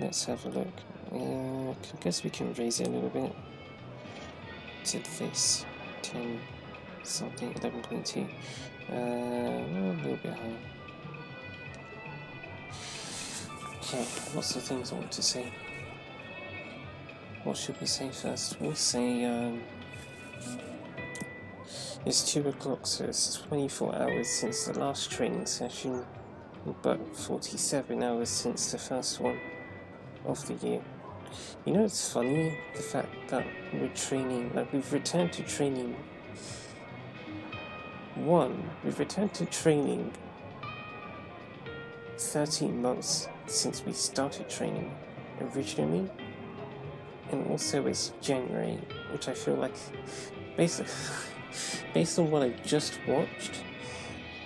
let's have a look. I guess we can raise it a little bit to this 10 something, 11.2. A little bit higher. Okay, lots of things I want to say. What should we say first? We'll say it's 2 o'clock, so it's 24 hours since the last training session, but 47 hours since the first one of the year. You know, it's funny, the fact that we're training, like we've returned to training. We've returned to training 13 months since we started training originally, and also it's January, which I feel like, based on what I just watched,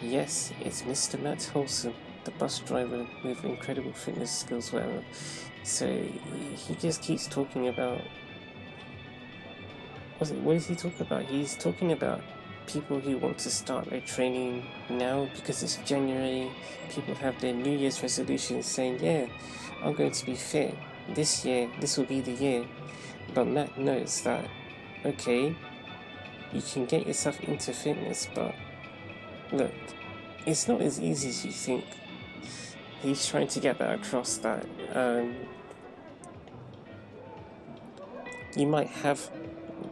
yes, it's Mr. Matt Wholesome, the bus driver with incredible fitness skills, whatever. So he just keeps talking about, what is he talking about? He's talking about people who want to start their training now because it's January. People have their New Year's resolutions saying, yeah, I'm going to be fit this year, this will be the year. But Matt knows that, okay, you can get yourself into fitness, but look, it's not as easy as you think. He's trying to get that across, that you might have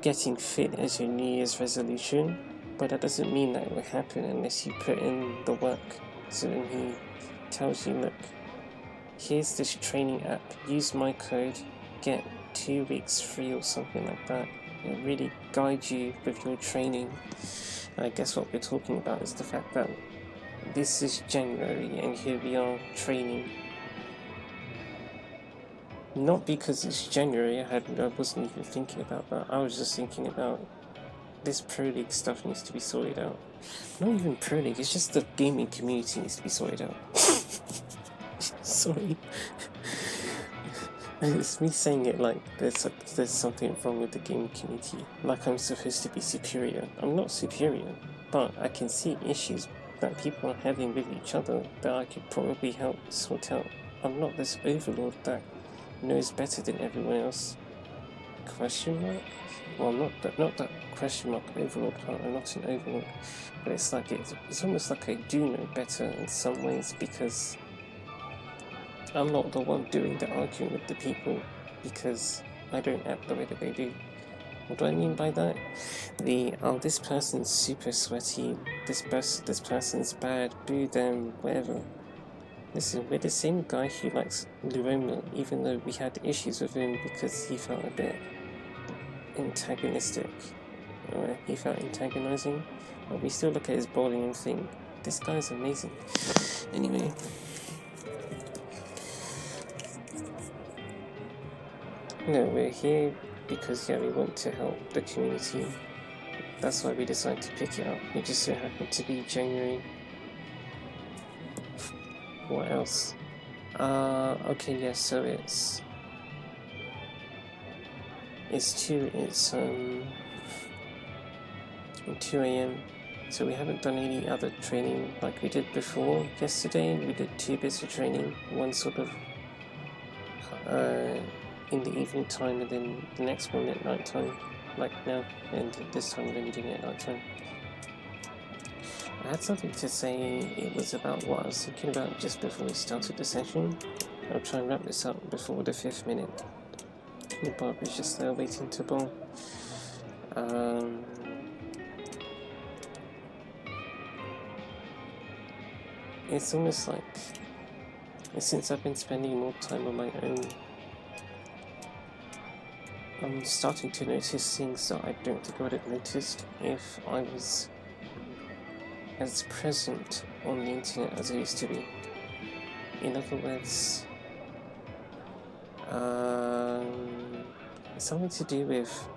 getting fit as your New Year's resolution, but that doesn't mean that it will happen unless you put in the work. So then he tells you, look, here's this training app, use my code, get 2 weeks free or something like that. It'll really guide you with your training. And I guess what we're talking about is the fact that this is January and here we are training. Not because it's January, I wasn't even thinking about that. I was just thinking about this Pro League stuff needs to be sorted out. Not even Pro League, it's just the gaming community needs to be sorted out. Sorry. It's me saying it like there's something wrong with the gaming community. Like I'm supposed to be superior. I'm not superior, but I can see issues that people are having with each other that I could probably help sort out. I'm not this overlord that knows better than everyone else. Question mark? Well, not that question mark overlord part. I'm not an overlord, but it's like it's almost like I do know better in some ways because I'm not the one doing the arguing with the people because I don't act the way that they do. What do I mean by that? This person's super sweaty, this person's bad, boo them, whatever. Listen, we're the same guy who likes Luroma, even though we had issues with him because he felt a bit antagonistic. Or he felt antagonizing. But we still look at his bowling and think, this guy's amazing. Anyway. No, we're here because, yeah, we want to help the community. That's why we decided to pick it up. It just so happened to be January. What else? Okay, yes, so it's 2 a.m. So we haven't done any other training like we did before. Yesterday we did 2 bits of training, one sort of in the evening time and then the next one at night time, like now, and this time we're only doing it at night time. I had something to say. It was about what I was thinking about just before we started the session. I'll try and wrap this up before the 5th minute. The barber's just there waiting to bowl. It's almost like, since I've been spending more time on my own, I'm starting to notice things that I don't think I would have noticed if I was as present on the internet as I used to be. In other words, it's something to do with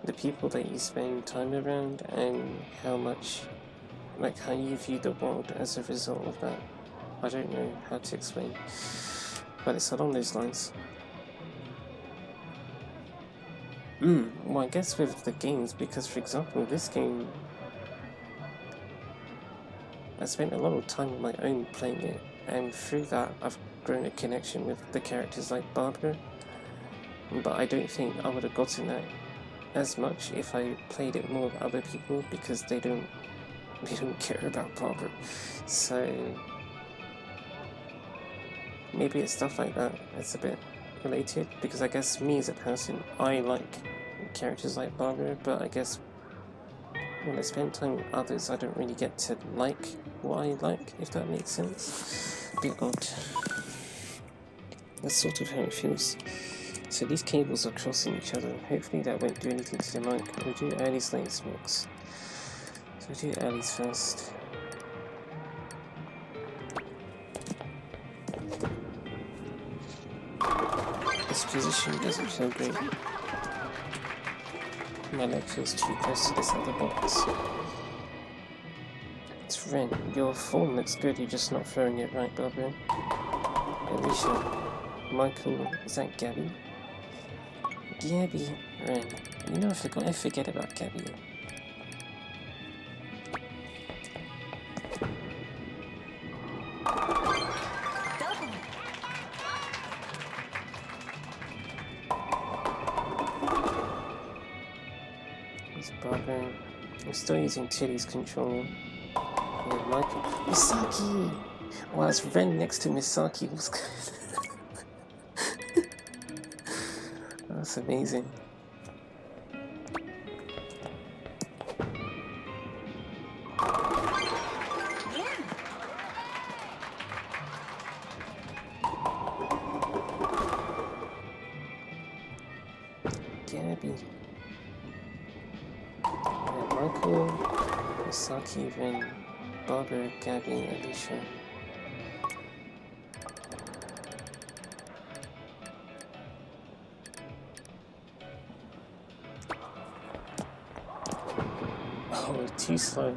the people that you spend time around and how you view the world as a result of that. I don't know how to explain, but it's along those lines. Well, I guess with the games, because for example, this game, I spent a lot of time on my own playing it, and through that, I've grown a connection with the characters like Barbara, but I don't think I would have gotten that as much if I played it more with other people, because they don't care about Barbara. So maybe it's stuff like that that's a bit related, because I guess me as a person, I like characters like Barbara, but I guess when I spend time with others, I don't really get to like what I like, if that makes sense. A bit odd. That's sort of how it feels. So these cables are crossing each other. Hopefully that won't do anything to the mic. We'll do earlies, lates mix. So we'll do earlies first. This position doesn't feel great. My leg feels too close to this other box. It's Ren. Your form looks good, you're just not throwing it right, Barbara. Alicia. Michael. Is that Gabby? Gabby. Ren. You know, I forget about Gabby. Barbara. I'm still using Tilly's controller. And Michael. Misaki! Oh, that's Ren next to Misaki. What's good? That's amazing. Gabby. Michael, Misaki, Ren, Barbara, Gabby, Alicia. Oh, too slow.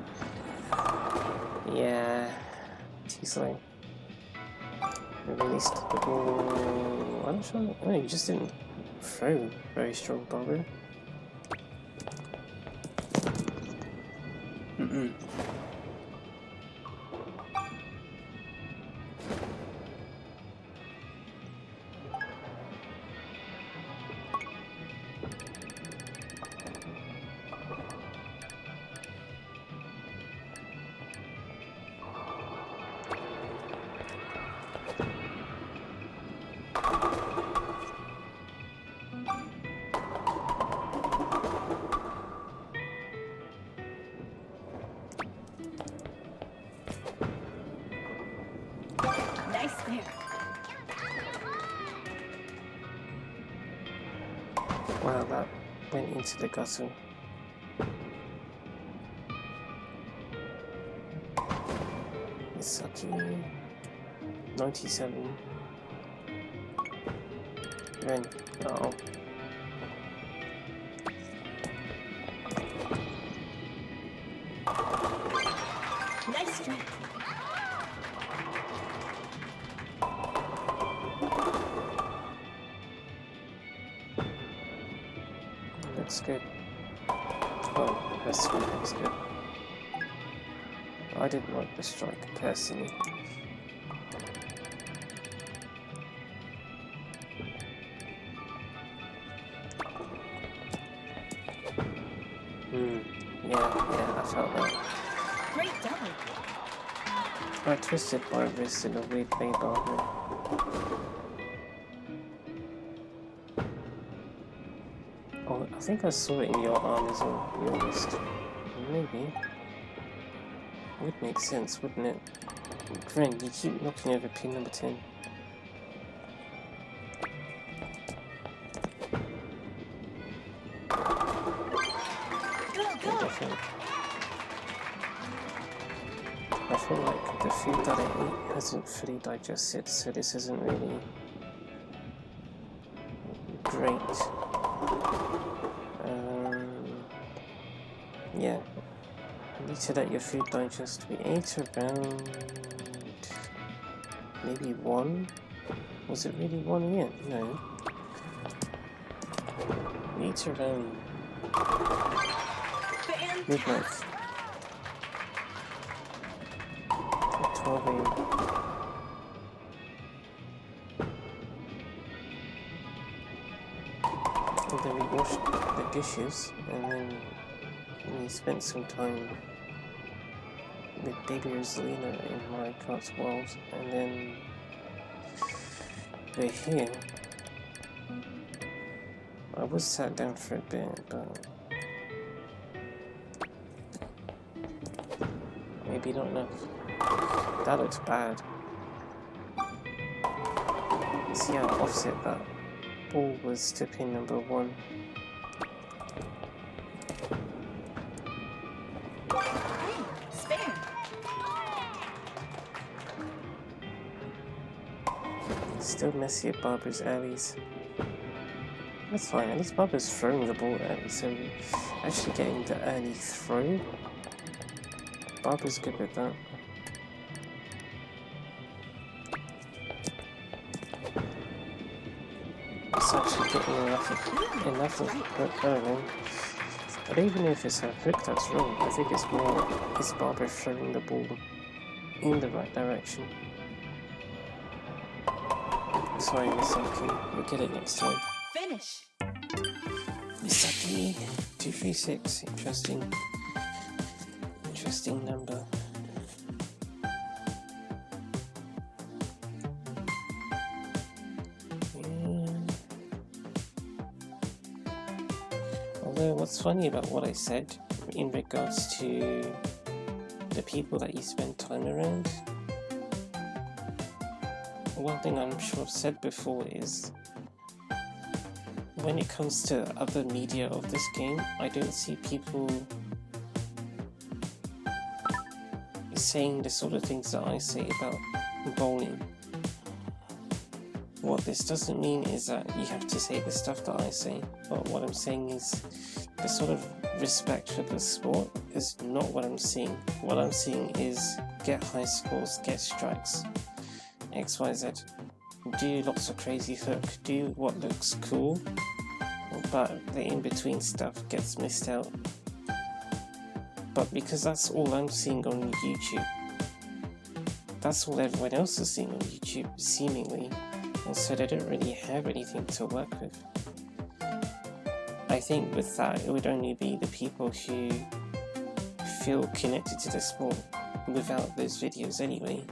Yeah, too slow. Released the ball. I'm not sure. No, you just didn't throw very strong, Barbara. Wow, that went into the gutter. Misaki. 97. Ren. Oh. Nice strike. Looks good. Oh, that's good. Looks good. I didn't like the strike personally. Yeah, I felt that. Great double. I twisted my wrist in a weird way, Barbara. Oh, I think I saw it in your arm as well, your wrist. Maybe. Would make sense, wouldn't it? Ren, you keep knocking over pin number 10. I feel like the food that I ate hasn't fully digested, so this isn't really great. Yeah, you need to let your food digest. We ate around maybe 1. Was it really 1 yet? No. We ate around midnight. 12 a.m. And then we washed the dishes, and then we spent some time with baby Rosalina in Minecraft's world, and then we're here. I was sat down for a bit, but maybe not enough. That looks bad. See how offset that ball was to pin number 1. Spare. Still messy at Barbara's alleys. That's fine, at least Barbara's throwing the ball early, so actually getting the early throw. Barbara's good with that. It's actually getting enough of hook, I don't know. I don't even know if it's her hook that's wrong. I think it's more, it's Barbara throwing the ball in the right direction. Sorry, Misaki, you'll get it next time. Finish. Misaki, 236, interesting number. Although, what's funny about what I said in regards to the people that you spend time around, one thing I'm sure I've said before is, when it comes to other media of this game, I don't see people saying the sort of things that I say about bowling. What this doesn't mean is that you have to say the stuff that I say, but what I'm saying is the sort of respect for the sport is not what I'm seeing. What I'm seeing is get high scores, get strikes, XYZ, do lots of crazy hook, do what looks cool, but the in-between stuff gets missed out. But because that's all I'm seeing on YouTube, that's all everyone else is seeing on YouTube, seemingly, and so they don't really have anything to work with. I think with that, it would only be the people who feel connected to the sport without those videos anyway,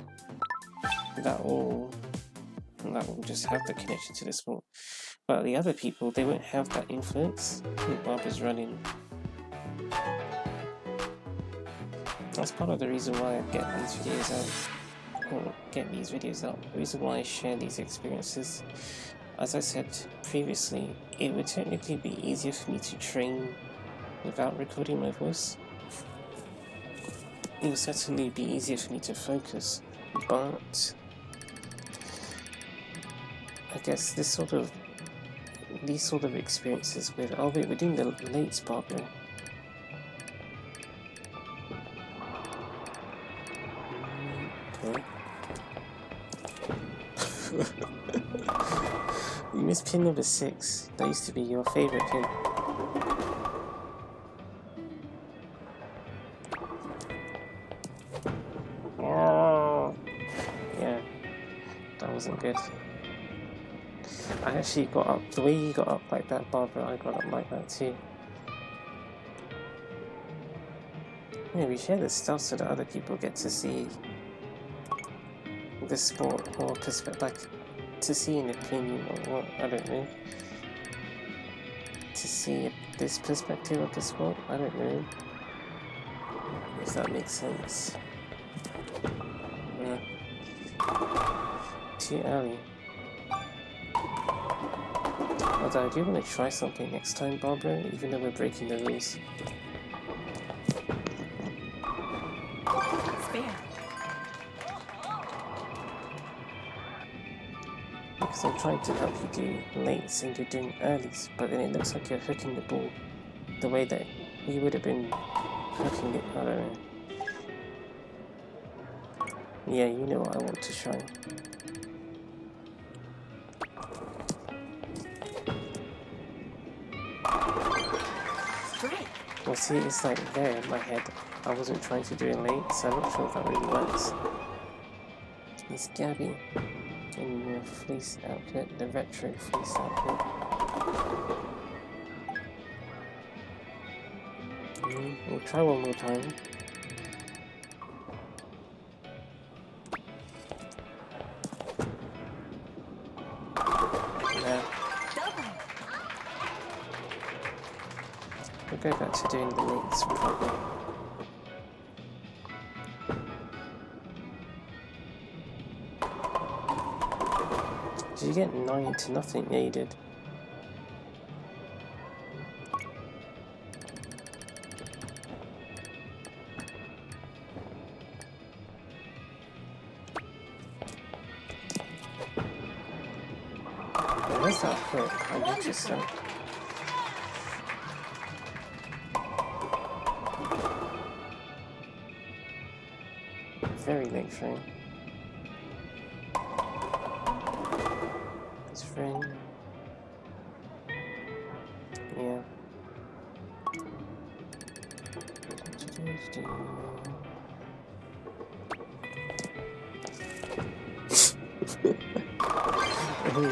that will just have the connection to the sport. But the other people, they won't have that influence that Barbara's running. That's part of the reason why I get these videos out. The reason why I share these experiences. As I said previously, it would technically be easier for me to train without recording my voice. It would certainly be easier for me to focus, but I guess these sort of experiences with, oh wait, we're doing the late Barbara. Okay. You missed pin number 6. That used to be your favorite pin. Oh, yeah, that wasn't good. I actually got up, the way you got up like that, Barbara, I got up like that too. Yeah, we share this stuff so that other people get to see the sport or perspective, like, to see an opinion or what, I don't know. To see this perspective of the sport, I don't know. If that makes sense. Yeah. Too early. Although I do want to try something next time, Barbara, even though we're breaking the rules. Spare. Because I'm trying to help you do lates and you're doing earlies, but then it looks like you're hooking the ball the way that you would have been hooking it, I don't know. Yeah, you know what I want to try. Well, see, it's like there in my head. I wasn't trying to do it late, so I'm not sure if that really works. It's Gabby in the fleece outfit, the retro fleece outfit. We'll try one more time. We'll go back to doing the mates probably. Did you get 9-0? Yeah, you did. Where's that hook? I'm interested. Very late frame. His friend. Yeah.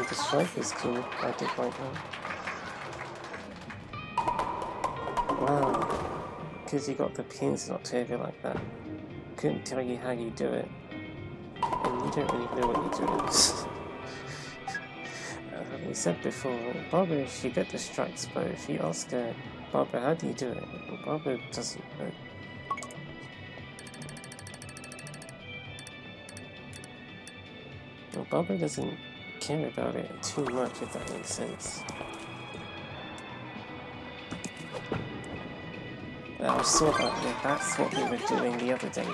The strike is cool. I did like that. Wow. Because you got the pins in Octavia like that. Couldn't tell you how you do it. And you don't really know what you're doing. We said before, Barbara, she got the strikes, but if you ask her, Barbara, how do you do it? Barbara doesn't know. Well, Barbara doesn't care about it too much, if that makes sense. I saw that, yeah, that's what we were doing the other day.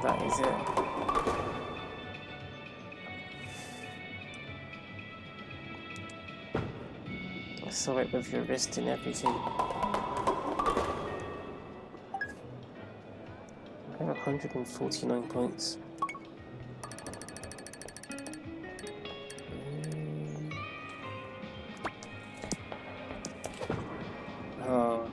That is it. I saw it with your wrist and everything. I have 149 points. Oh.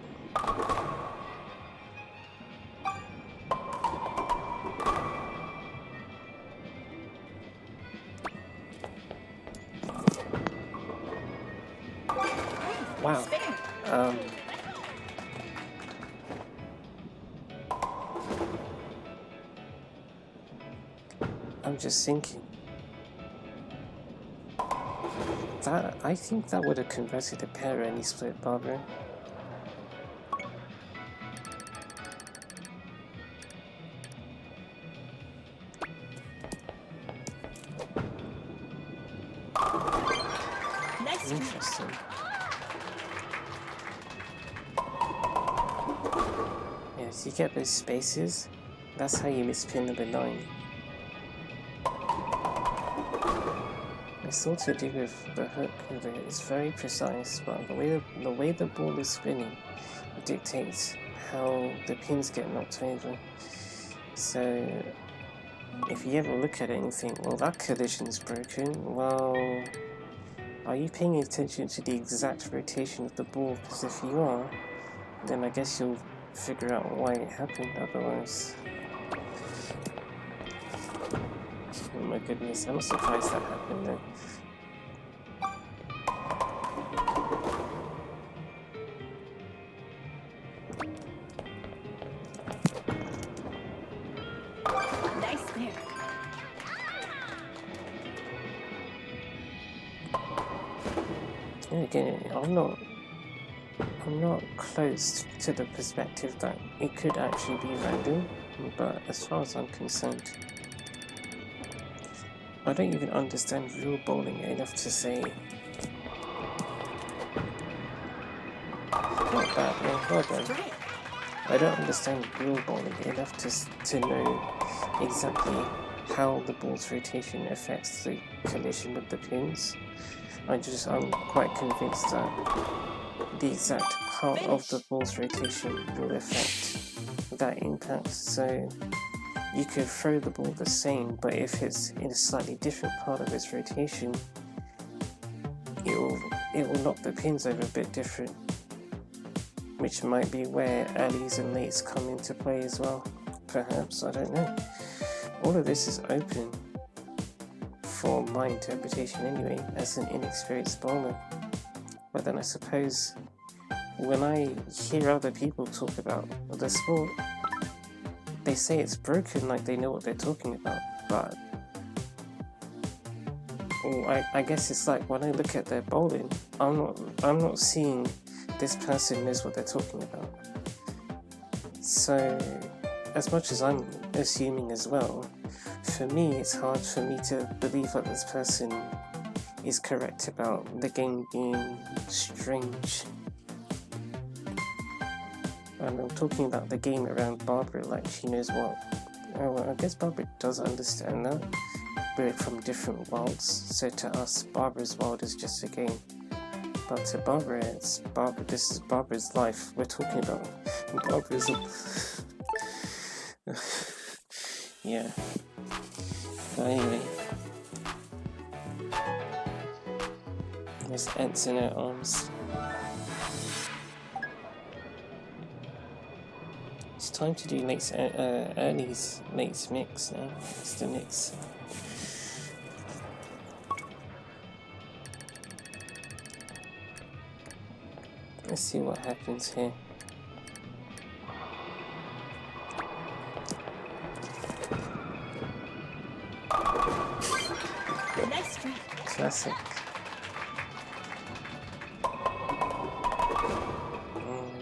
Wow. I'm just thinking. That I think that would have converted a pair any split Barbara. Interesting. Yes, you get those spaces. That's how you miss pin number 9. It's all to do with the hook of it. It's very precise, but the way the ball is spinning dictates how the pins get knocked over. So if you ever look at it and you think, well, that collision is broken, well, are you paying attention to the exact rotation of the ball? Because if you are, then I guess you'll figure out why it happened. Otherwise, oh my goodness, I'm surprised that happened though. Nice there. And again, I'm not close to the perspective that it could actually be random, but as far as I'm concerned, I don't even understand real bowling enough to say. Not bad, man. Well done. I don't understand real bowling enough to know exactly how the ball's rotation affects the collision with the pins. I'm quite convinced that the exact part of the ball's rotation will affect that impact. So you could throw the ball the same, but if it's in a slightly different part of its rotation, it will knock the pins over a bit different, which might be where alleys and lates come into play as well. Perhaps, I don't know. All of this is open for my interpretation anyway, as an inexperienced bowler. But then I suppose when I hear other people talk about the sport, they say it's broken like they know what they're talking about, but I guess it's like when I look at their bowling, I'm not seeing this person knows what they're talking about. So as much as I'm assuming as well, for me it's hard for me to believe that this person is correct about the game being strange. And I'm talking about the game around Barbara, like she knows what. Well, I guess Barbara does understand that. We're from different worlds, so to us, Barbara's world is just a game. But to Barbara, this is Barbara's life we're talking about. And Barbara's yeah. But anyway. There's ants in her arms. It's time to do early's mate's mix now. It's the mix. Let's see what happens here. Nice strike. Classic.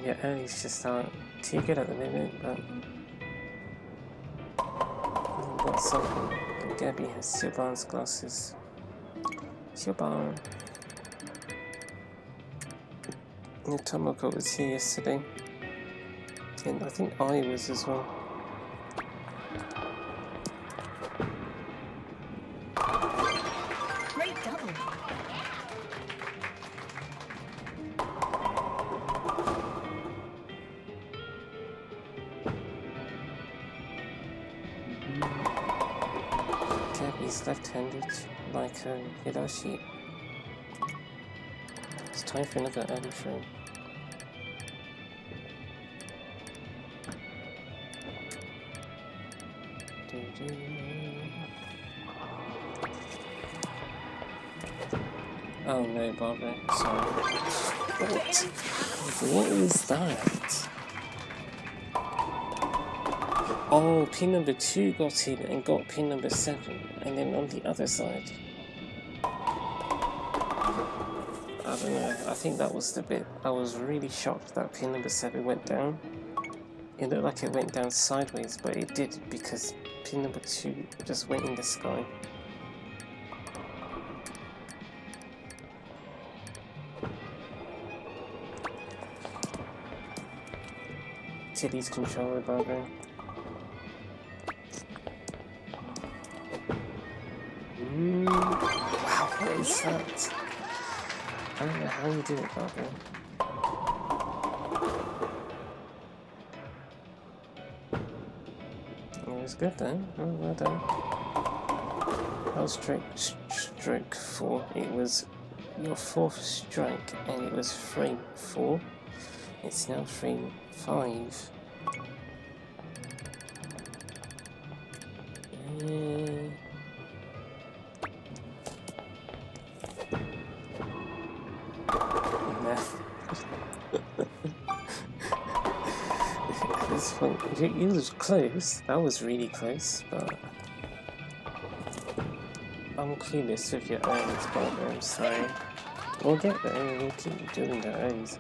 Yeah, early's just aren't too good at the moment, but we've got something. Gabby has Siobhan's glasses. Siobhan. Yeah, Tomoko was here yesterday, and I think I was as well. Great double. Gabby's left-handed, like Hidashi. It's time for another early throw. Oh no, Barbara, sorry. What is that? Oh, pin number 2 got in and got pin number 7, and then on the other side. I don't know, I think that was the bit. I was really shocked that pin number 7 went down. It looked like it went down sideways, but it did because pin number 2 just went in the sky. Tilly's controller, Barbara. Wow, what is that? I don't know how you do it, Barbara. It was good then. Oh, well done. That was stroke 4. It was your 4th strike, and it was frame 4. It's now frame 5. This one, it was close. That was really close, but I'm clueless with your earnings, Barbara. I'm sorry. We'll get there. We'll keep doing the earnings.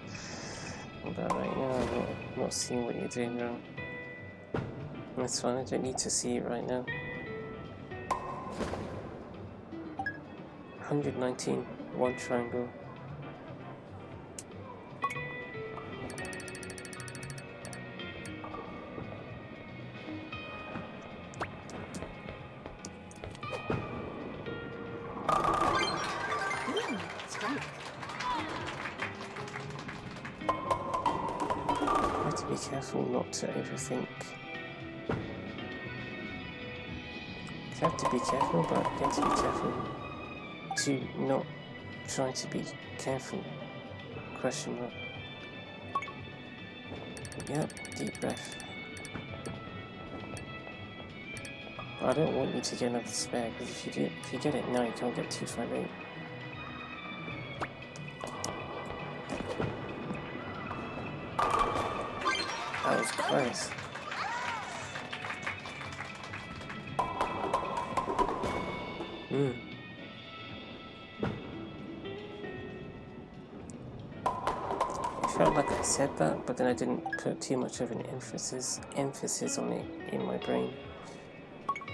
But right now, I'm not seeing what you're doing wrong. That's fine. I don't need to see it right now. 119, 1 triangle. Be careful not to overthink. You have to be careful, but you have to be careful to not try to be careful. Question mark. Yep, deep breath. But I don't want you to get another spare, because if you get it now, you can't get 258. That was close. It felt like I said that, but then I didn't put too much of an emphasis on it in my brain.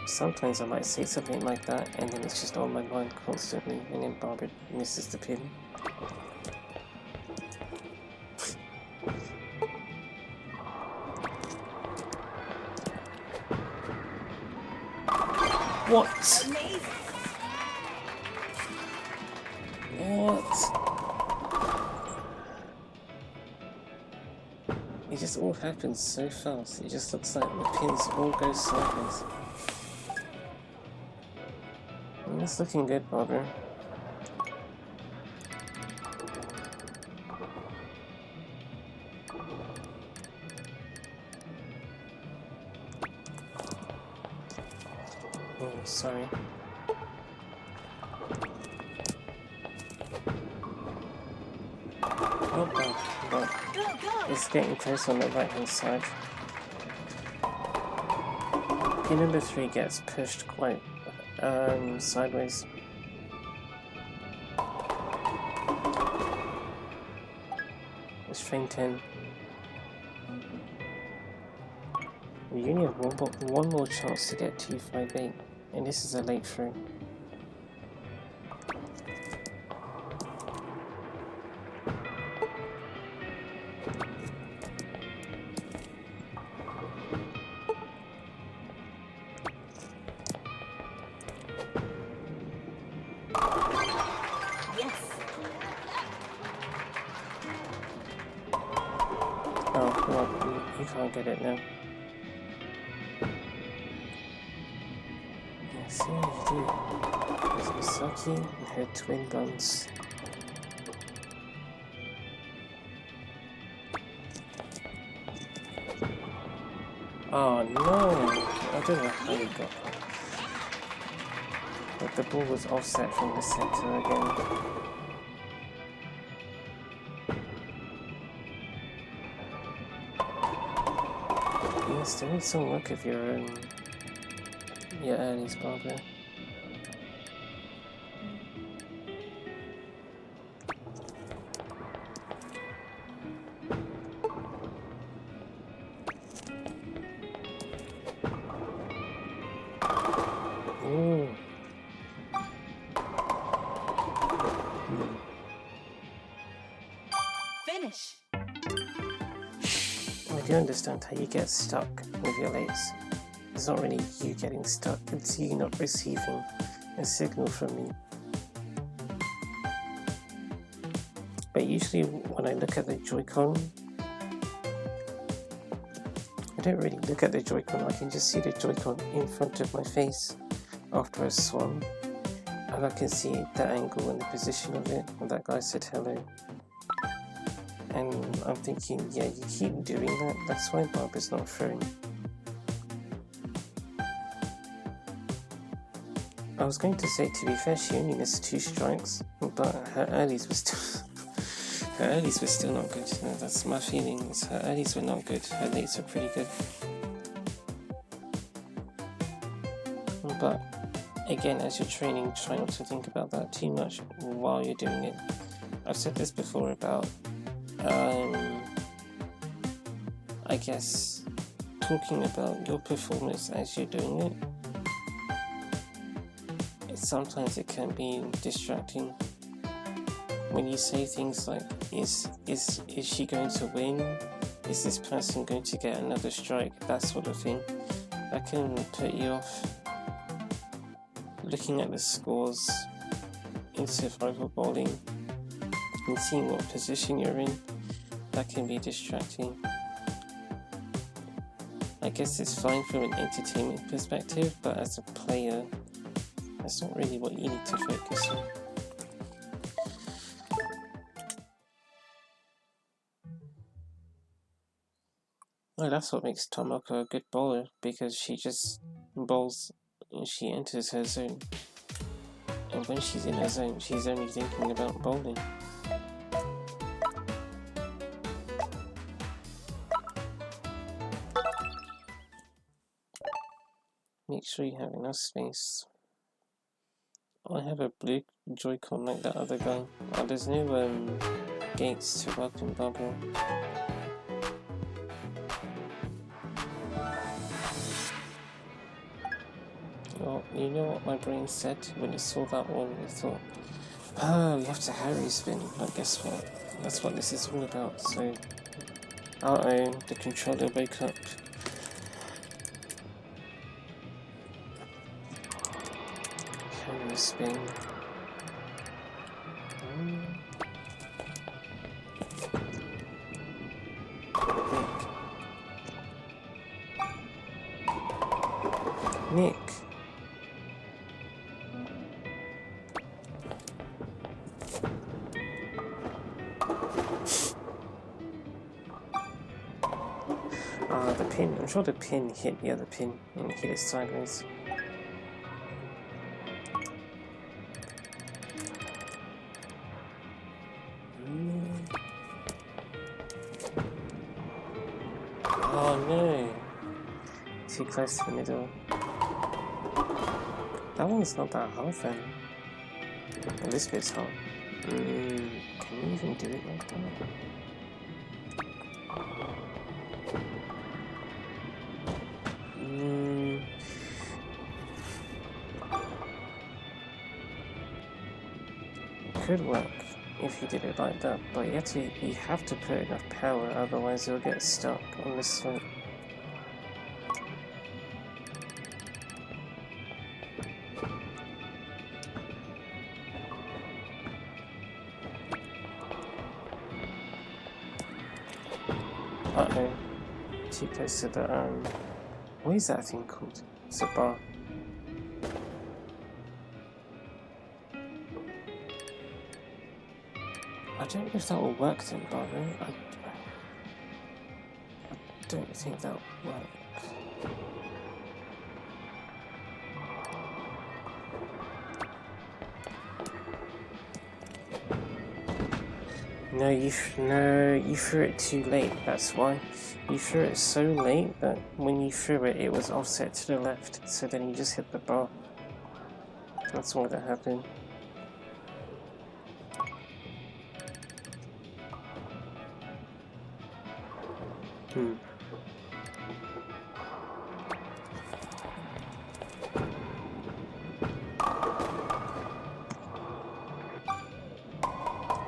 Sometimes I might say something like that, and then it's just on my mind constantly, and then Barbara misses the pin. What? What? It just all happens so fast. It just looks like the pins all go sideways. It's looking good, Barbara. Oh, sorry. Oh, but it's getting close on the right hand side. Pin number 3 gets pushed quite sideways. It's frame 10. We only have one more chance to get 258, and this is a late throw. Oh, well, you can't get it now. Yeah, see how you do. There's Misaki and her twin buns. Oh no! I don't know how you got that. But the ball was offset from the center again. Yes, there is some look of your earlies, Barbara. Ooh. Finish. I do understand how you get stuck with your legs. It's not really you getting stuck, it's you not receiving a signal from me. But usually when I look at the Joy-Con, I don't really look at the Joy-Con, I can just see the Joy-Con in front of my face after I swung. And I can see the angle and the position of it, and that guy said hello. And I'm thinking, yeah, you keep doing that, that's why Barbara's not throwing. I was going to say, to be fair, she only missed 2 strikes, but her earlies were still not good. That's my feelings. Her earlies were not good, her lates were pretty good. But again, as you're training, try not to think about that too much while you're doing it. I've said this before about I guess talking about your performance as you're doing it. Sometimes it can be distracting when you say things like, is she going to win? Is this person going to get another strike? That sort of thing. That can put you off looking at the scores in survival bowling and seeing what position you're in. That can be distracting. I guess it's fine from an entertainment perspective, but as a player, that's not really what you need to focus on. Well, that's what makes Tomoko a good bowler, because she just bowls and she enters her zone. And when she's in her zone, she's only thinking about bowling. Make sure you have enough space. I have a blue Joy-Con like that other guy. Oh, there's no gates to welcome bubble. Oh, you know what my brain said when it saw that one? It thought, oh, you have to Harry spin. But guess what? That's what this is all about. So, uh-oh, the controller woke up. Harry spin. Nick. The pin. I'm sure the pin hit the other pin and hit it sideways. Oh no! Too close to the middle. That one's not that hard then. Well, this bit's hard. Can you even do it like that? Could work if you did it like that, but you have to put enough power, otherwise you'll get stuck on this slope. Uh-oh. Too close to the, what is that thing called? It's a bar. I don't know if that will work then, Barbara. I don't think that will work. No, you threw it too late, that's why. You threw it so late that when you threw it, it was offset to the left, so then you just hit the bar. That's why that happened.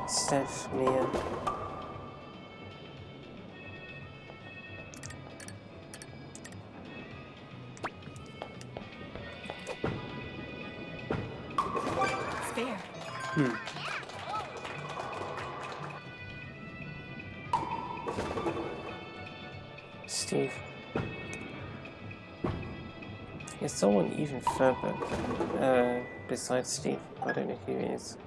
Steph, Mia. Spare. Steve. Is someone even further besides Steve? I don't know who it is.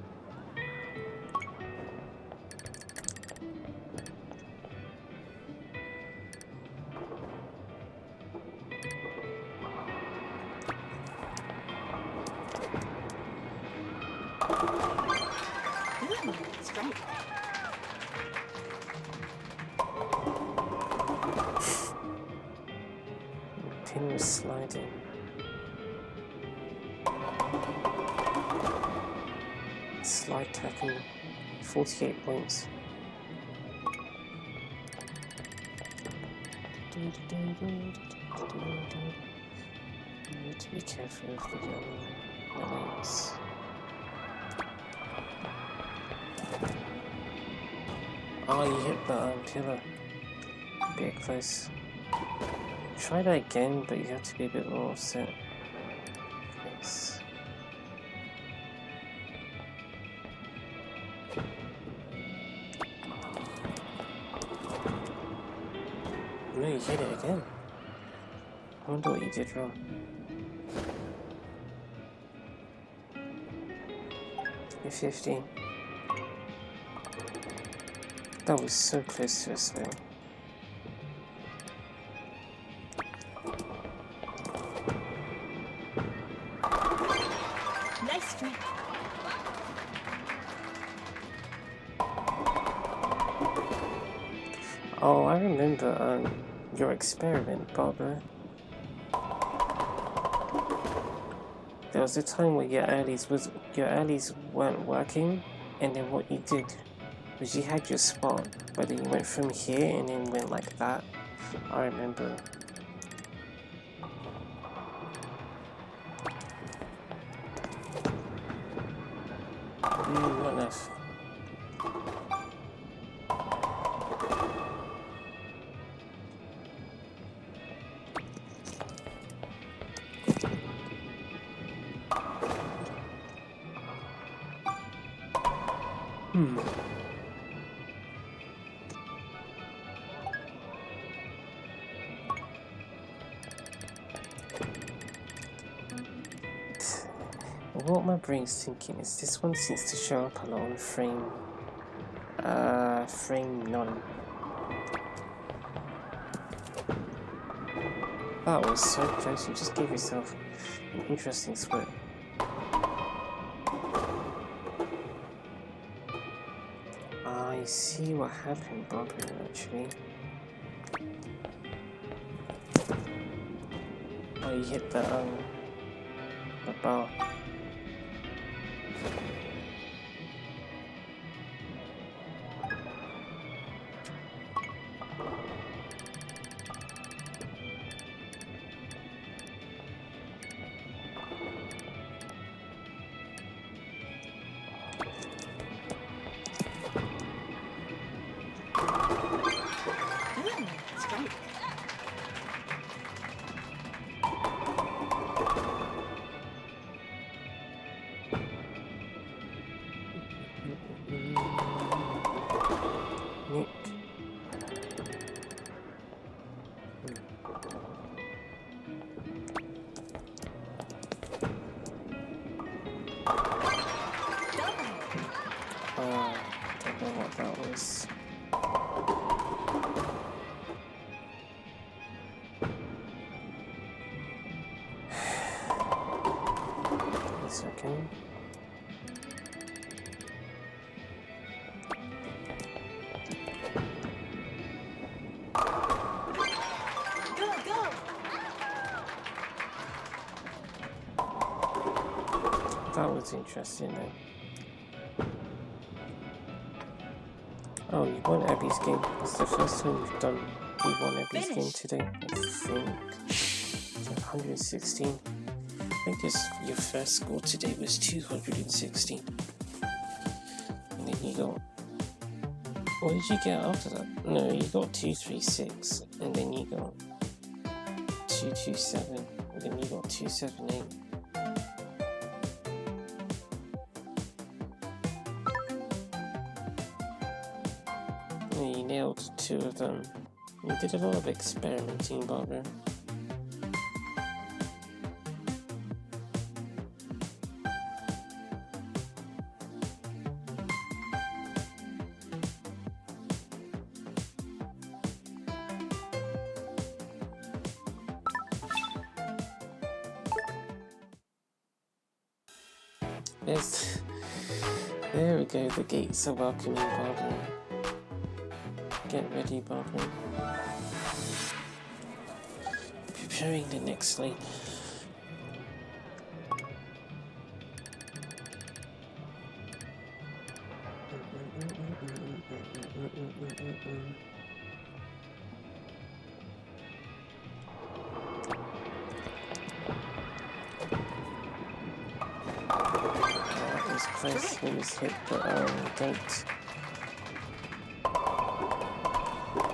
Strike. The pin was sliding. Slide tackle, 48 points. You need to be careful of the yellows. Oh, you hit the pillar. Bit close. Try that again, but you have to be a bit more offset. Yes. No, you hit it again. I wonder what you did wrong. You're 15. That was so close to a spell. Nice strike. Oh, I remember your experiment, Barbara. There was a time where your earlies weren't working, and then what you did was you had your spot, but then you went from here and then went like that. I remember. Not enough. What my brain's thinking is this one seems to show up a lot on frame 9. That was so close, you just gave yourself an interesting split. I see what happened, Barbara, actually. Oh, you hit the bar. Strike. Nick. Don't know what that was. It's okay. That was interesting then. Oh, you won Abby's game. It's the first time we won Abby's game today, I think. 116. I think your first score today was 216. And then you got... What did you get after that? No, you got 236. And then you got 227. And then you got 278. You nailed 2 of them. You did a lot of experimenting, Barbara. There we go, the gates are welcoming Barbara. Get ready, Barbara. Preparing the next lane. That was close. He was hit the gate.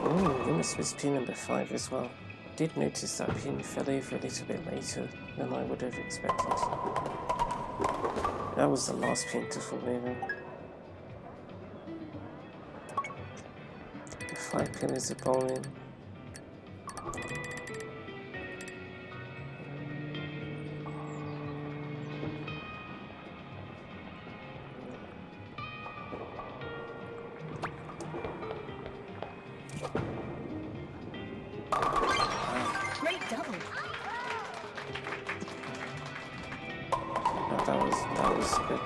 Ooh, Loomis was pin number 5 as well. Did notice that pin fell over a little bit later than I would have expected. That was the last pin to fall over. The 5 pillars of bowling. That was good.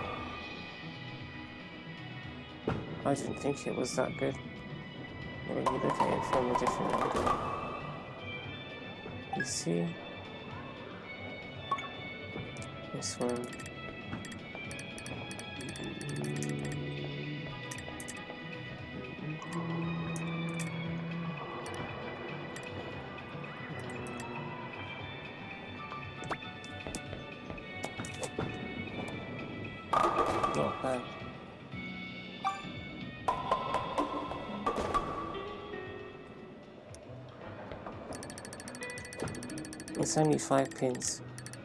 I didn't think it was that good. When you look at it from a different angle. You see? This one. Not bad. It's only 5 pins,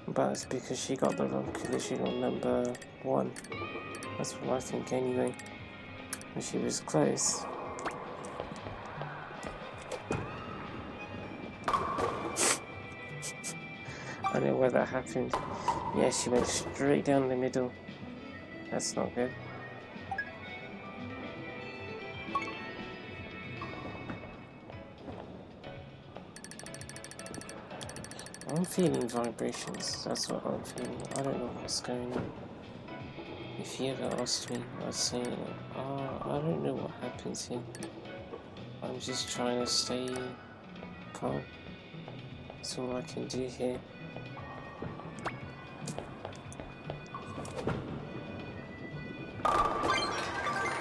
but it's because she got the wrong collision on number 1. That's what I think anyway. And she was close. I know where that happened. Yeah, she went straight down the middle. That's not good. I'm feeling vibrations, that's what I'm feeling. I don't know what's going on. If you ever asked me, I'd say, I don't know what happens here. I'm just trying to stay calm. That's all I can do here.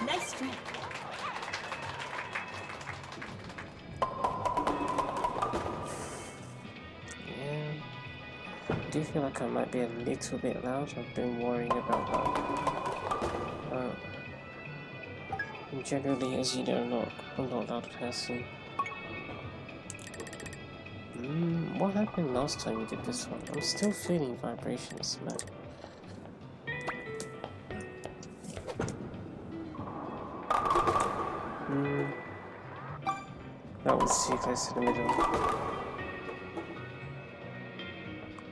Nice strike. I do feel like I might be a little bit loud. I've been worrying about that. Generally, as you know, I'm not a loud person. What happened last time we did this one? I'm still feeling vibrations, man. That was too close to the middle.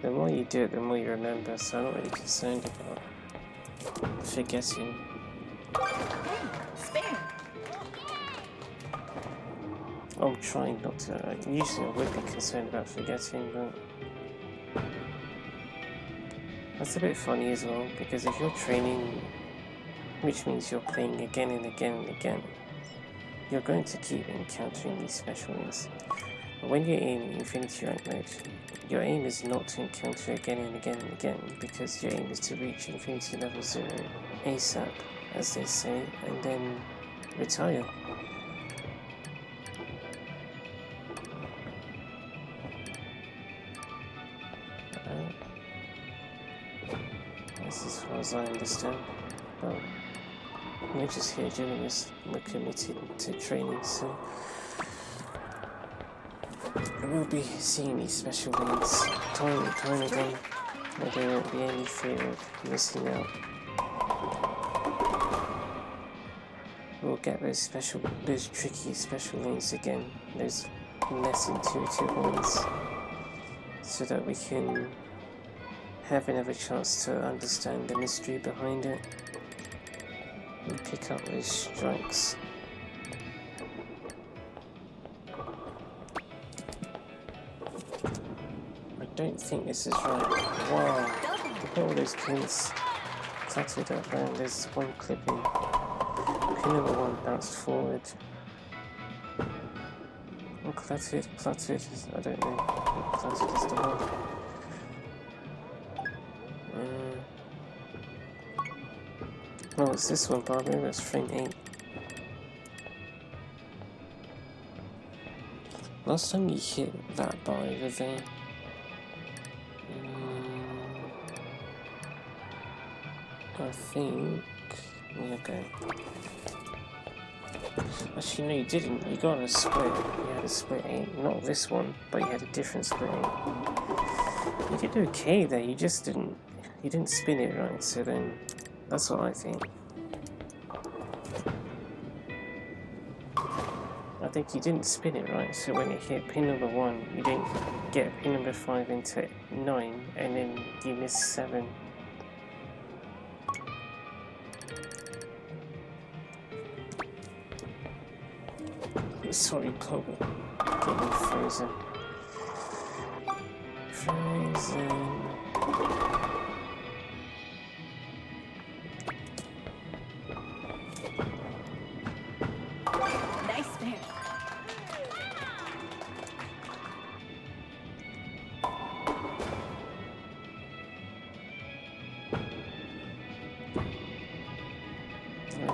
The more you do it, the more you remember, so I'm not really concerned about forgetting. Hey, spare. I'm trying not to. Usually I would be concerned about forgetting, but that's a bit funny as well, because if you're training, which means you're playing again and again and again, you're going to keep encountering these special wins. But when you're in Infinity Rank mode, your aim is not to encounter again and again and again, because your aim is to reach Infinity Level 0 ASAP, as they say, and then retire. That's as far as I understand. But we're just here doing this, we're committed to training, so we'll be seeing these special wins time and time again, and there won't be any fear of missing out. We'll get those tricky special lanes again, those less intuitive ones, so that we can have another chance to understand the mystery behind it and pick up those strikes. I don't think this is right. Wow, look at all those pins cluttered around. There's one clipping. Pin number 1 bounced forward. Or cluttered, I don't know. Cluttered is the one. Oh, it's this one, Barbara. That's frame 8. Last time you hit that bar over there, I think. Okay. Actually, no, you didn't. You got a split. You had a split 8. Not this one, but you had a different split 8. You did okay there. You just didn't. You didn't spin it right. So then, that's what I think. I think you didn't spin it right. So when it hit pin number 1, you didn't get pin number 5 into 9, and then you missed 7. Sorry, Kobe. Getting frozen. Nice spare.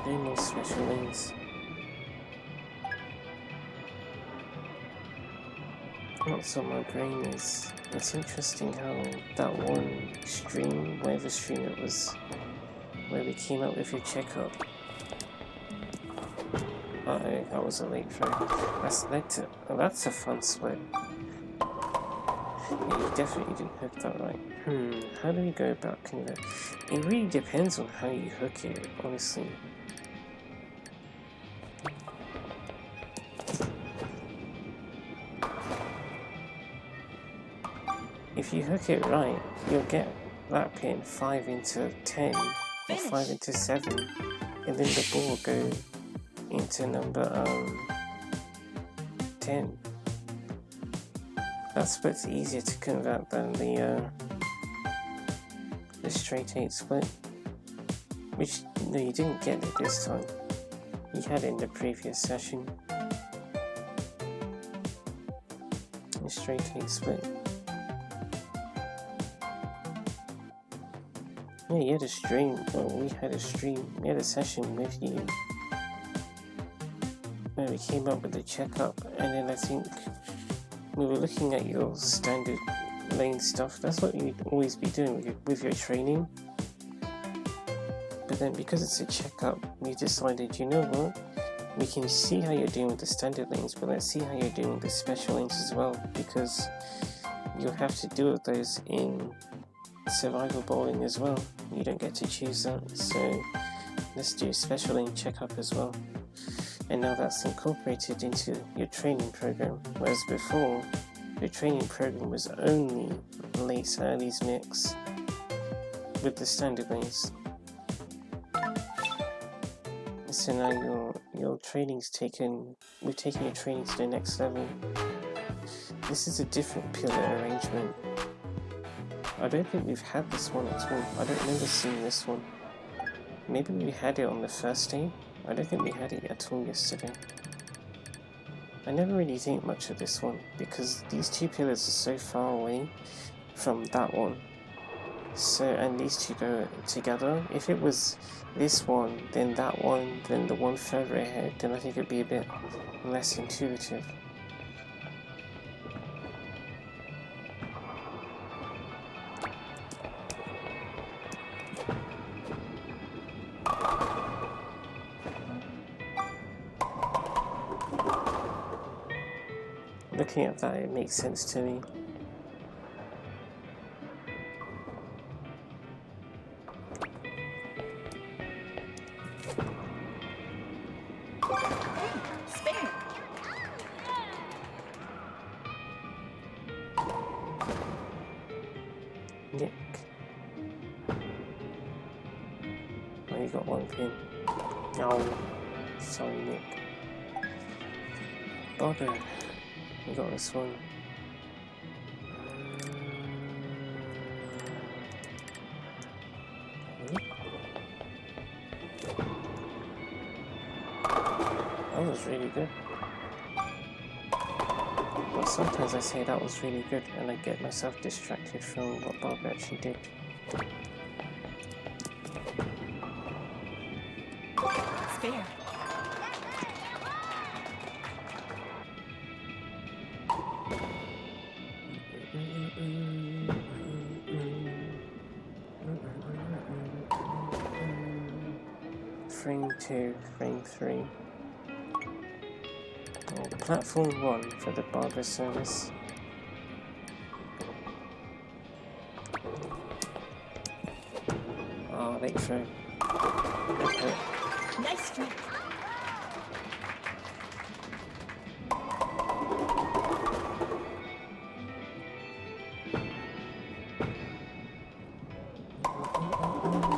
no more special lanes. What's on my brain is, it's interesting how that one stream, whatever stream it was, where we came up with your checkup. Uh-oh, that was a late throw. That's led to, oh, that's a fun split. Yeah, you definitely didn't hook that right. How do we go about convert? It really depends on how you hook it, honestly. If you hook it right, you'll get that pin 5 into 10 or 5 into 7, and then the ball will go into number 10. That split's easier to convert than the straight 8 split, which no, you didn't get it this time. You had it in the previous session. The straight 8 split. Yeah, you had a stream. Well, we had a stream. We had a session with you where we came up with the checkup, and then I think we were looking at your standard lane stuff. That's what you'd always be doing with your training. But then because it's a checkup, we decided, you know what? We can see how you're doing with the standard lanes, but let's see how you're doing with the special lanes as well, because you'll have to deal with those in survival bowling as well. You don't get to choose that, so let's do a special lane checkup as well. And now that's incorporated into your training program, whereas before the training program was only late earlies mix with the standard lanes. So now your training's we've taken your training to the next level. This is a different pillar arrangement. I don't think we've had this one at all. I don't remember seeing this one. Maybe we had it on the first day. I don't think we had it at all yesterday. I never really think much of this one because these two pillars are so far away from that one. So, and these two go together. If it was this one, then that one, then the one further ahead, then I think it'd be a bit less intuitive. Looking at that, it makes sense to me. Spare. Nick. Oh, you got one pin. Oh, sorry, Nick. Bother. You got this one. That was really good. Well, sometimes I say that was really good and I get myself distracted from what Bob actually did. Spare. Frame 2, frame 3. Oh, platform 1 for the barber service. Oh, late throw. Okay. Nice strike.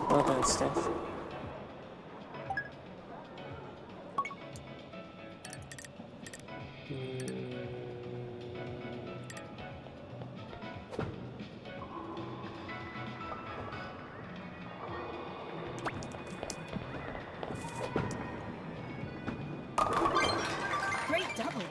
Well done, Steph. Great double.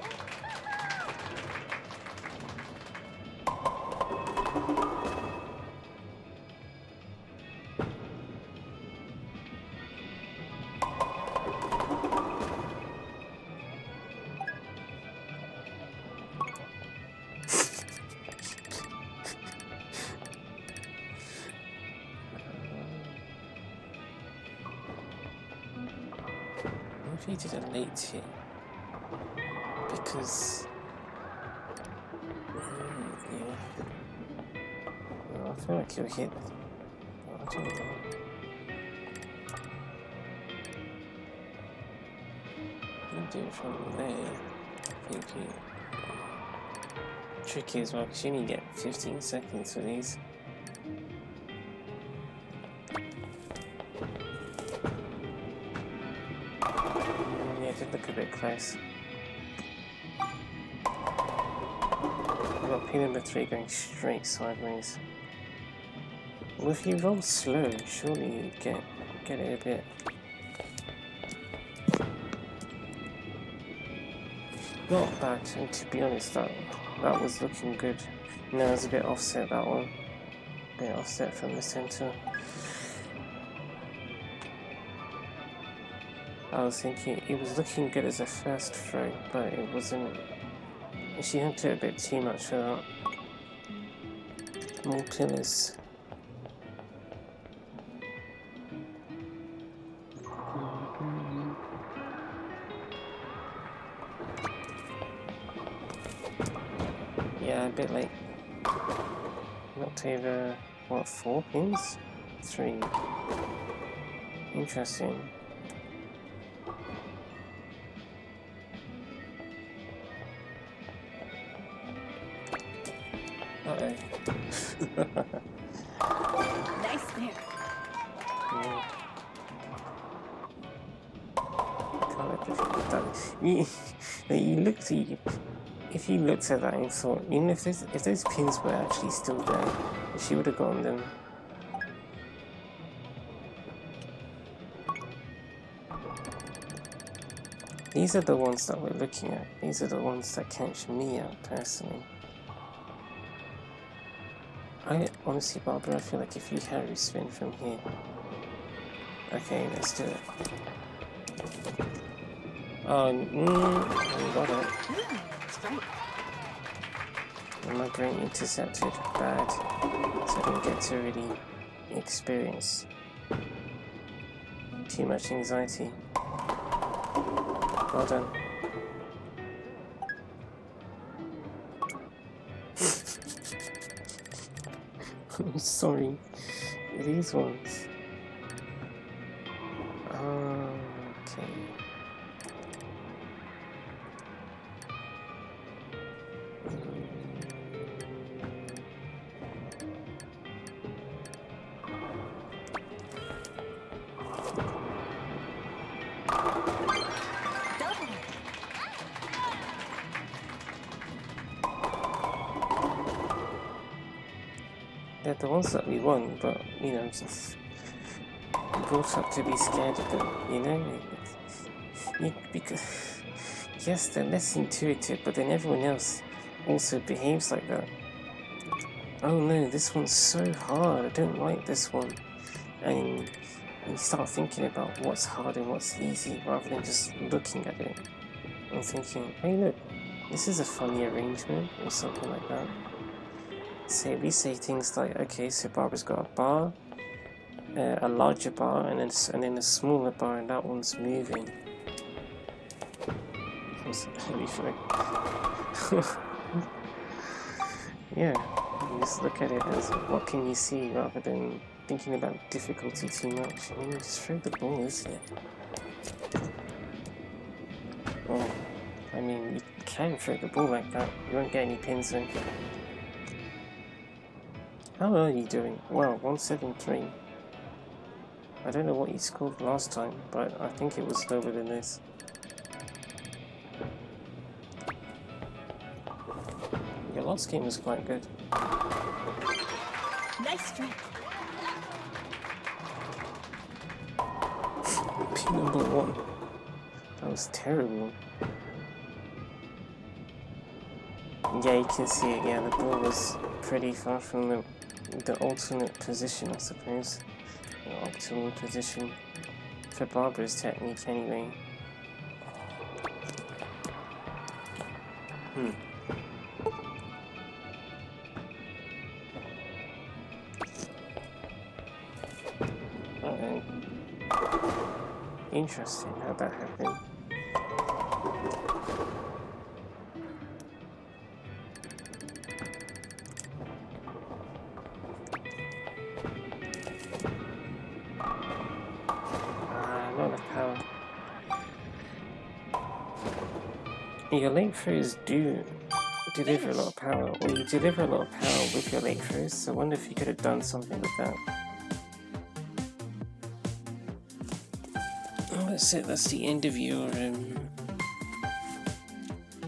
he did a late hit, because yeah, well, I feel like he'll hit. I don't know. He'll do it from there. Maybe. Tricky as well, because you only get 15 seconds for these. Yeah, it did look a bit close. We've got pin number 3 going straight sideways. Well, if you roll slow, surely you'd get it a bit. Not bad, and to be honest, that was looking good. Now it's a bit offset, that one. A bit offset from the centre. I was thinking it was looking good as a first throw, but it wasn't. She had to do a bit too much for that. More pillars. Yeah, a bit late. Knocked over, what, 4 pins? 3. Interesting. Uh-oh. Nice spare. Yeah. Can't let you looked at if you looked at that and thought, even if those pins were actually still there, she would have gotten them. These are the ones that we're looking at. These are the ones that catch me out personally. Honestly, Barbara, I feel like if you Harry spin from here. Okay, let's do it. Oh, we got it. Strike. And my brain intercepted. Bad. So I didn't get to really experience too much anxiety. Well done. I'm sorry. These ones. Okay. They're the ones that we won, but, you know, just brought up to be scared of them, you know? Because, yes, they're less intuitive, but then everyone else also behaves like that. Oh no, this one's so hard, I don't like this one. And you start thinking about what's hard and what's easy, rather than just looking at it and thinking, hey look, this is a funny arrangement, or something like that. So we say things like, okay, so Barbara's got a bar, a larger bar, and then a smaller bar, and that one's moving. Yeah, you just look at it as what can you see, rather than thinking about difficulty too much. I mean, just throw the ball, isn't it? Well, I mean, you can throw the ball like that. You won't get any pins in. How are you doing? Well, 173. I don't know what you scored last time, but I think it was lower than this. Your last game was quite good. Nice strike. Pin number 1. That was terrible. Yeah, you can see it. Yeah, the ball was pretty far from the alternate position, I suppose. The optimal position for Barbara's technique, anyway. Uh-oh. Interesting how that happened. Your late throws do deliver a lot of power, or you deliver a lot of power with your late throws, so I wonder if you could have done something with that. Oh, that's it, that's the end of your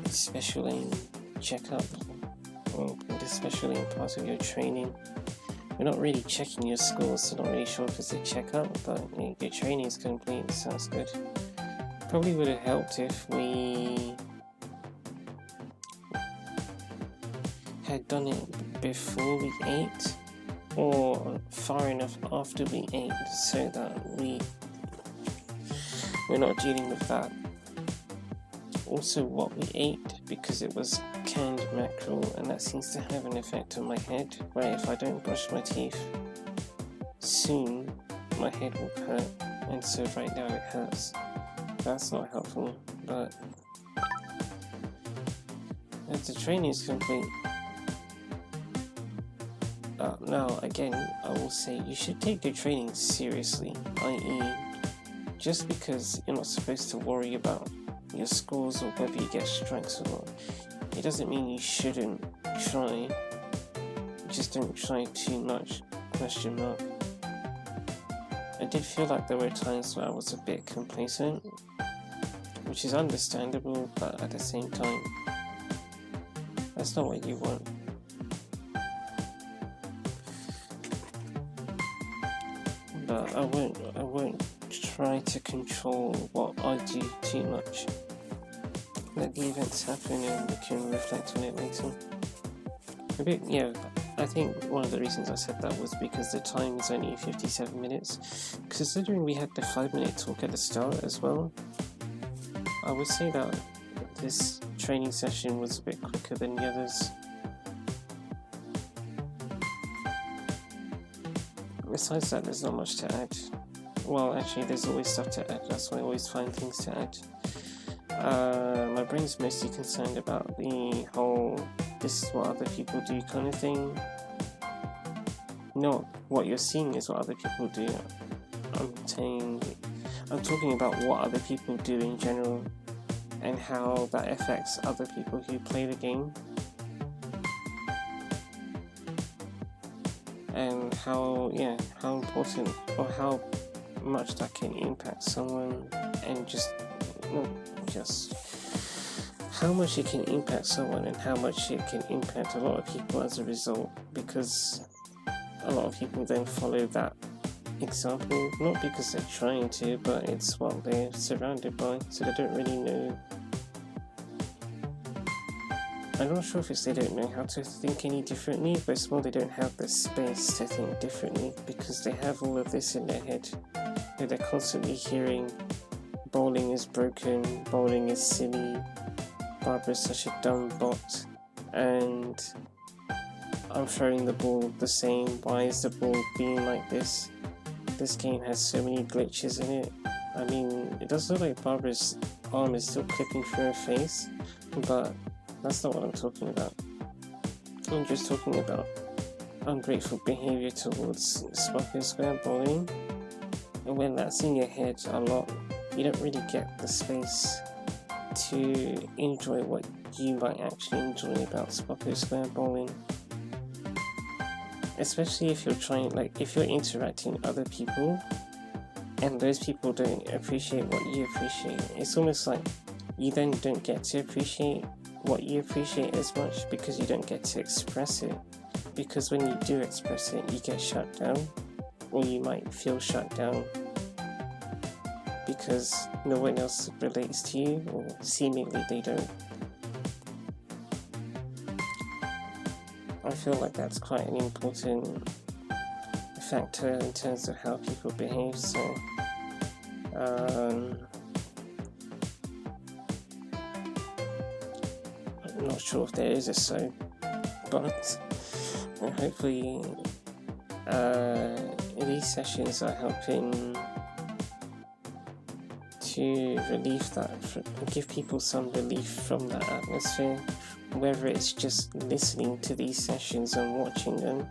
special aim checkup, or the special aim part of your training. We're not really checking your scores, so not really sure if it's a checkup, but your training is complete, sounds good. Probably would have helped if we had done it before week 8 or far enough after week 8 so that we're not dealing with that. Also what we ate, because it was canned mackerel, and that seems to have an effect on my head, where if I don't brush my teeth soon my head will hurt, and so right now it hurts. That's not helpful, but if the training is complete. Now again, I will say you should take your training seriously, i.e. just because you're not supposed to worry about your scores or whether you get strikes or not, it doesn't mean you shouldn't try, just don't try too much, question mark. I did feel like there were times where I was a bit complacent, which is understandable, but at the same time, that's not what you want. But I won't try to control what I do too much. Let the events happen and we can reflect on it later. I think one of the reasons I said that was because the time is only 57 minutes. Considering we had the 5-minute talk at the start as well, I would say that this training session was a bit quicker than the others. Besides that, there's not much to add. Well, actually, there's always stuff to add. That's why I always find things to add. My brain's mostly concerned about the whole "this is what other people do" kind of thing. Not what you're seeing is what other people do. I'm talking about what other people do in general and how that affects other people who play the game. And how important or how much that can impact someone, and how much it can impact someone and how much it can impact a lot of people as a result, because a lot of people then follow that example, not because they're trying to, but it's what they're surrounded by, so they don't really know. I'm not sure if it's they don't know how to think any differently, but it's more they don't have the space to think differently because they have all of this in their head. They're constantly hearing bowling is broken, bowling is silly, Barbara's such a dumb bot, and I'm throwing the ball the same, why is the ball being like this? This game has so many glitches in it. I mean, it does look like Barbara's arm is still clipping through her face, but that's not what I'm talking about. I'm just talking about ungrateful behavior towards Sparkle Square bowling. And when that's in your head a lot, you don't really get the space to enjoy what you might actually enjoy about Sparkle Square bowling. Especially if you're if you're interacting with other people and those people don't appreciate what you appreciate. It's almost like you then don't get to appreciate what you appreciate as much because you don't get to express it. Because when you do express it, you get shut down, or you might feel shut down because no one else relates to you, or seemingly they don't. I feel like that's quite an important factor in terms of how people behave, so I'm not sure if there is a so, but hopefully these sessions are helping to give people some relief from that atmosphere, whether it's just listening to these sessions and watching them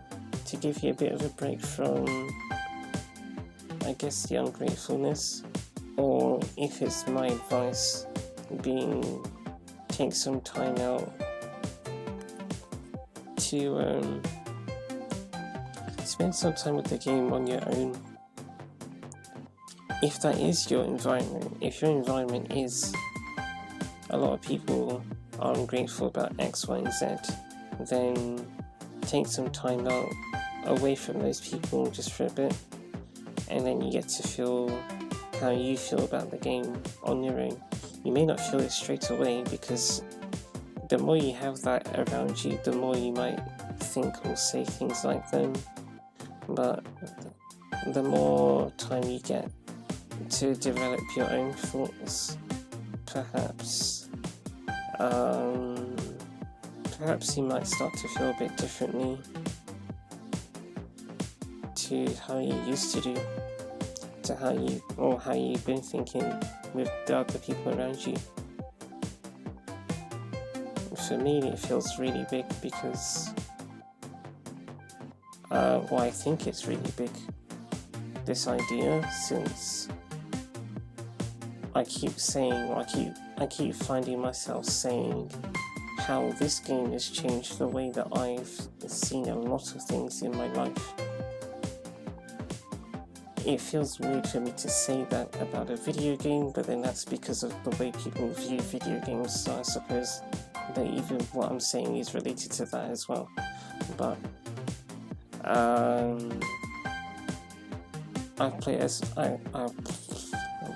to give you a bit of a break from, I guess, the ungratefulness, or if it's my advice being take some time out to spend some time with the game on your own. If that is your environment, if your environment is a lot of people are ungrateful about X, Y, and Z, then take some time out away from those people just for a bit, and then you get to feel how you feel about the game on your own. You may not feel it straight away, because the more you have that around you, the more you might think or say things like them, but the more time you get to develop your own thoughts, perhaps you might start to feel a bit differently to how you used to do, to how you've been thinking with the other people around you. For me, it feels really big because I think it's really big, this idea, since I keep finding myself saying how this game has changed the way that I've seen a lot of things in my life. It feels weird for me to say that about a video game, but then that's because of the way people view video games, so I suppose that even what I'm saying is related to that as well. But I've played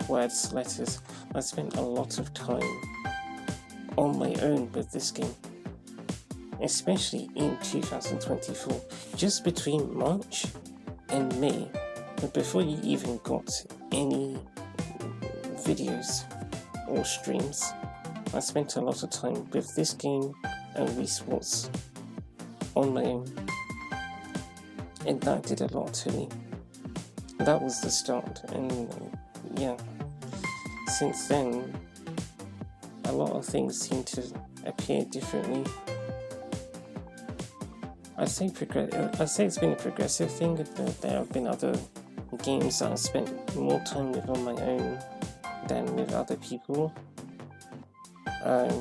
words, letters. I spent a lot of time on my own with this game, especially in 2024, just between March and May, before you even got any videos or streams. I spent a lot of time with this game and Wii Sports on my own, and that did a lot to me. That was the start, and yeah, since then a lot of things seem to appear differently. I'd say it's been a progressive thing. There have been other games that I spent more time with on my own than with other people.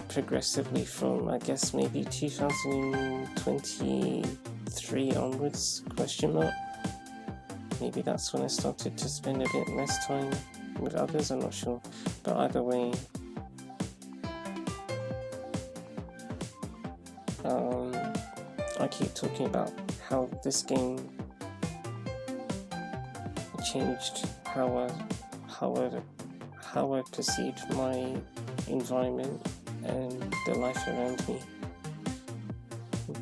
Progressively from, I guess, maybe 2023 onwards, question mark. Maybe that's when I started to spend a bit less time with others, I'm not sure. But either way, I keep talking about how this game changed how I perceived my environment and the life around me.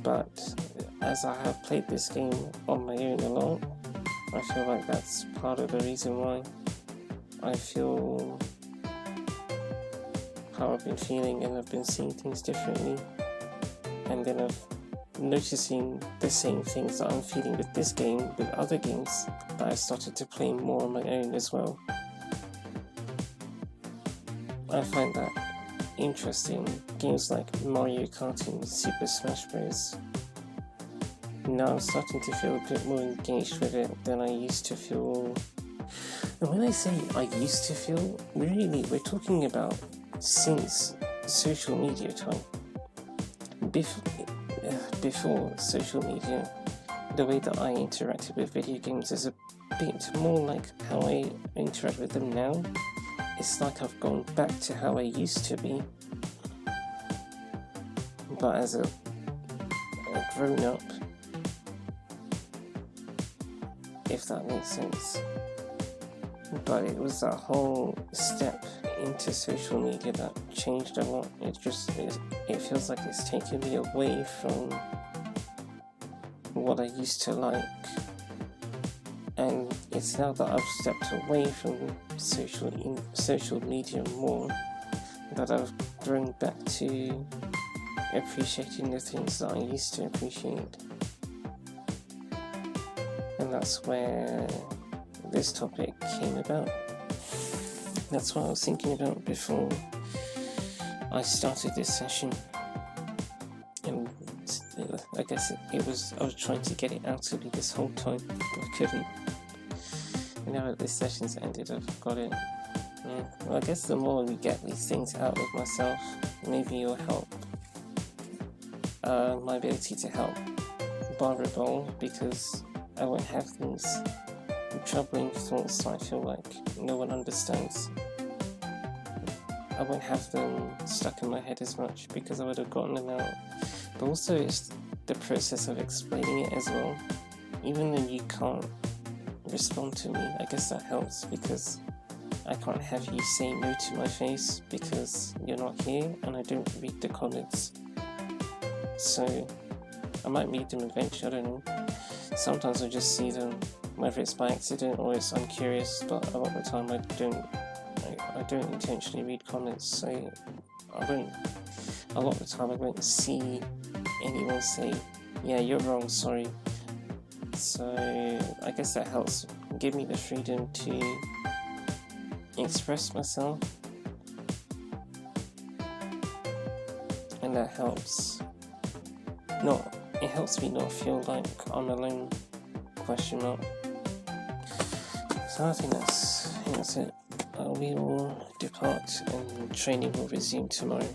But as I have played this game on my own a lot, I feel like that's part of the reason why I feel how I've been feeling, and I've been seeing things differently, and then I've noticing the same things that I'm feeling with this game with other games that I started to play more on my own as well. I find that interesting. Games like Mario Kart and Super Smash Bros. Now I'm starting to feel a bit more engaged with it than I used to feel. And when I say I used to feel, really, we're talking about since social media time. Before social media, the way that I interacted with video games is a bit more like how I interact with them now. It's like I've gone back to how I used to be, but as a grown-up, if that makes sense. But it was that whole step into social media that changed a lot. It feels like it's taken me away from what I used to like, and it's now that I've stepped away from social media more that I've grown back to appreciating the things that I used to appreciate. And that's where this topic came about. That's what I was thinking about before I started this session. And I guess I was trying to get it out of me this whole time, but I couldn't. And now that this session's ended, I've got it. Yeah, well, I guess the more we get these things out of myself, maybe it'll help my ability to help bar rebel, because I won't have these troubling thoughts I feel like no one understands. I won't have them stuck in my head as much because I would have gotten them out. But also it's the process of explaining it as well. Even though you can't respond to me, I guess that helps, because I can't have you say no to my face because you're not here and I don't read the comments. So I might read them eventually, I don't know. Sometimes I just see them, whether it's by accident or it's I'm curious, but a lot of the time I don't intentionally read comments, so a lot of the time I won't see anyone say, yeah, you're wrong, sorry. So I guess that helps give me the freedom to express myself, and that helps it helps me not feel like I'm alone, ? So I think that's it. We will depart and training will resume tomorrow.